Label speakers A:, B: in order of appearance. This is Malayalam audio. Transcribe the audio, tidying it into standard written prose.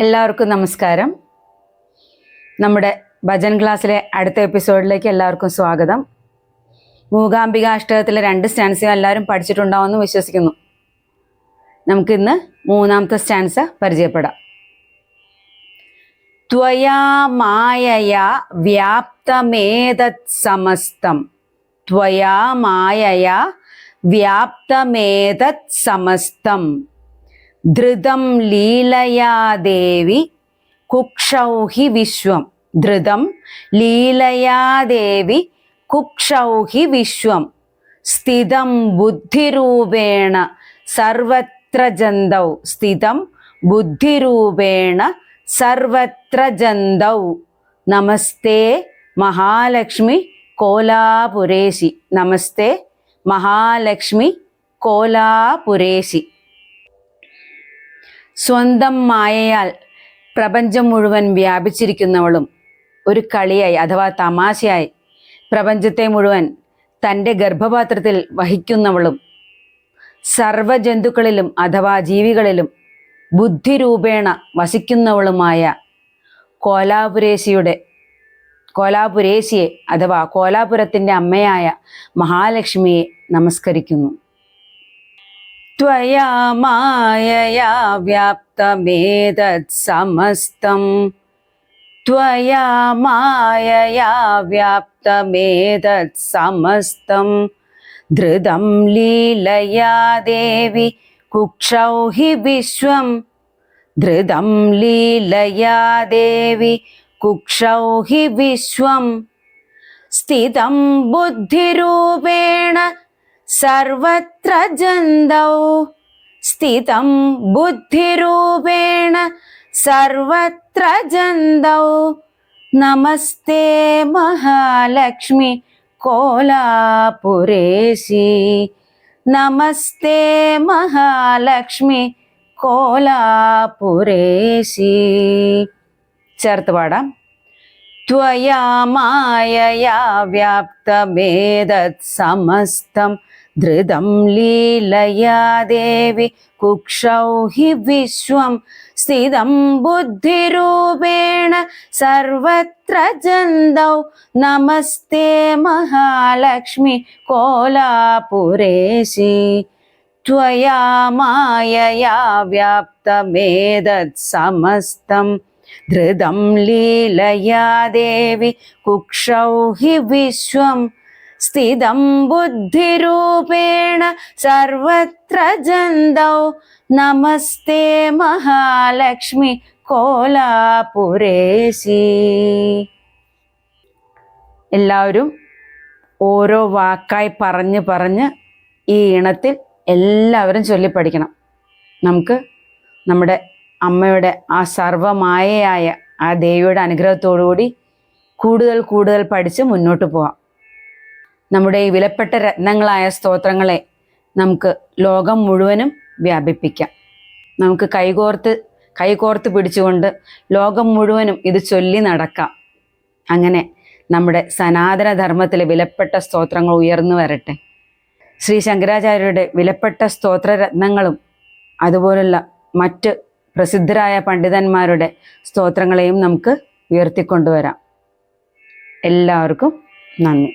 A: എല്ലാവർക്കും നമസ്കാരം. നമ്മുടെ ഭജൻ ക്ലാസ്സിലെ അടുത്ത എപ്പിസോഡിലേക്ക് എല്ലാവർക്കും സ്വാഗതം. മൂകാംബിക അഷ്ടകത്തിലെ 2 സ്റ്റാൻസയും എല്ലാവരും പഠിച്ചിട്ടുണ്ടാവുമെന്ന് വിശ്വസിക്കുന്നു. നമുക്കിന്ന് 3ാമത്തെ സ്റ്റാൻസ പരിചയപ്പെടാം. ത്വയാ മായയാ വ്യാപ്തമേതത് സമസ്തം. ത്വയാ മായയാ വ്യാപ്തമേതത് സമസ്തം. ധൃതം ലീലയാ ദേവി കുക്ഷൗ ഹി വിശ്വം. ധൃതം ലീലയാ ദേവി കുക്ഷൗ ഹി വിശ്വം. സ്ഥിതം ബുദ്ധിരൂപേണ സർവത്ര ജന്തൗ. സ്ഥിതം ബുദ്ധിരൂപേണ സർവത്ര ജന്തൗ. നമസ്തേ മഹാലക്ഷ്മി കോലാപുരേശി. നമസ്തേ മഹാലക്ഷ്മി കോലാപുരേശി. സ്വന്തം മായയാൽ പ്രപഞ്ചം മുഴുവൻ വ്യാപിച്ചിരിക്കുന്നവളും ഒരു കളിയായി അഥവാ തമാശയായി പ്രപഞ്ചത്തെ മുഴുവൻ തൻ്റെ ഗർഭപാത്രത്തിൽ വഹിക്കുന്നവളും സർവജന്തുക്കളിലും അഥവാ ജീവികളിലും ബുദ്ധിരൂപേണ വസിക്കുന്നവളുമായ കോലാപുരേശിയെ അഥവാ കോലാപുരത്തിൻ്റെ അമ്മയായ മഹാലക്ഷ്മിയെ നമസ്കരിക്കുന്നു. ത്വയാ മായയാ വ്യാപ്തമേതത് സമസ്തം. ത്വയാ മായയാ വ്യാപ്തമേതത് സമസ്തം. ധൃതം ലീലയാ ദേവി കുക്ഷൗ ഹി വിശ്വം. ധൃതം ലീലയാ ദേവി കുക്ഷൗ ഹി വിശ്വം. സ്ഥിതം ബുദ്ധിരൂപേണ സർവത്ര ജന്തൗ. സ്ഥിതം ബുദ്ധിരൂപേണ സർവത്ര ജന്തൗ. നമസ്തേ മഹാലക്ഷ്മി കോലാപുരേശി. നമസ്തേ മഹാലക്ഷ്മി കോലാപുരേശി. ചേർത്ത് പാടാം. ത്വയാ മായയാ വ്യാപ്തമേതത് സമസ്തം. ധൃതം ലീലയാ ദേവി കുക്ഷൗ ഹി വിശ്വം. സ്ഥിതം ബുദ്ധിരൂപേണ സർവത്ര ജന്തൗ. നമസ്തേ മഹാലക്ഷ്മി കോലാപുരേശി. ത്വയാ മായയാ വ്യാപ്തമേതത് സമസ്തം. ധൃതം ലീലയാ ദേവി കുക്ഷൗ ഹി വിശ്വം. സ്ഥിതം ബുദ്ധിരൂപേണ സർവത്ര ജന്തൗ. നമസ്തേ മഹാലക്ഷ്മി കോലാപുരേശി. എല്ലാവരും ഓരോ വാക്കായി പറഞ്ഞ് ഈ ഈണത്തിൽ എല്ലാവരും ചൊല്ലിപ്പഠിക്കണം. നമുക്ക് നമ്മുടെ അമ്മയുടെ ആ സർവമായയായ ആ ദേവിയുടെ അനുഗ്രഹത്തോടുകൂടി കൂടുതൽ പഠിച്ച് മുന്നോട്ട് പോവാം. നമ്മുടെ ഈ വിലപ്പെട്ട രത്നങ്ങളായ സ്തോത്രങ്ങളെ നമുക്ക് ലോകം മുഴുവനും വ്യാപിപ്പിക്കാം. നമുക്ക് കൈകോർത്ത് പിടിച്ചുകൊണ്ട് ലോകം മുഴുവനും ഇത് ചൊല്ലി നടക്കാം. അങ്ങനെ നമ്മുടെ സനാതനധർമ്മത്തിലെ വിലപ്പെട്ട സ്തോത്രങ്ങൾ ഉയർന്നു വരട്ടെ. ശ്രീ ശങ്കരാചാര്യരുടെ വിലപ്പെട്ട സ്തോത്രരത്നങ്ങളും അതുപോലുള്ള മറ്റ് പ്രസിദ്ധരായ പണ്ഡിതന്മാരുടെ സ്തോത്രങ്ങളെയും നമുക്ക് ഉയർത്തിക്കൊണ്ടുവരാം. എല്ലാവർക്കും നന്ദി.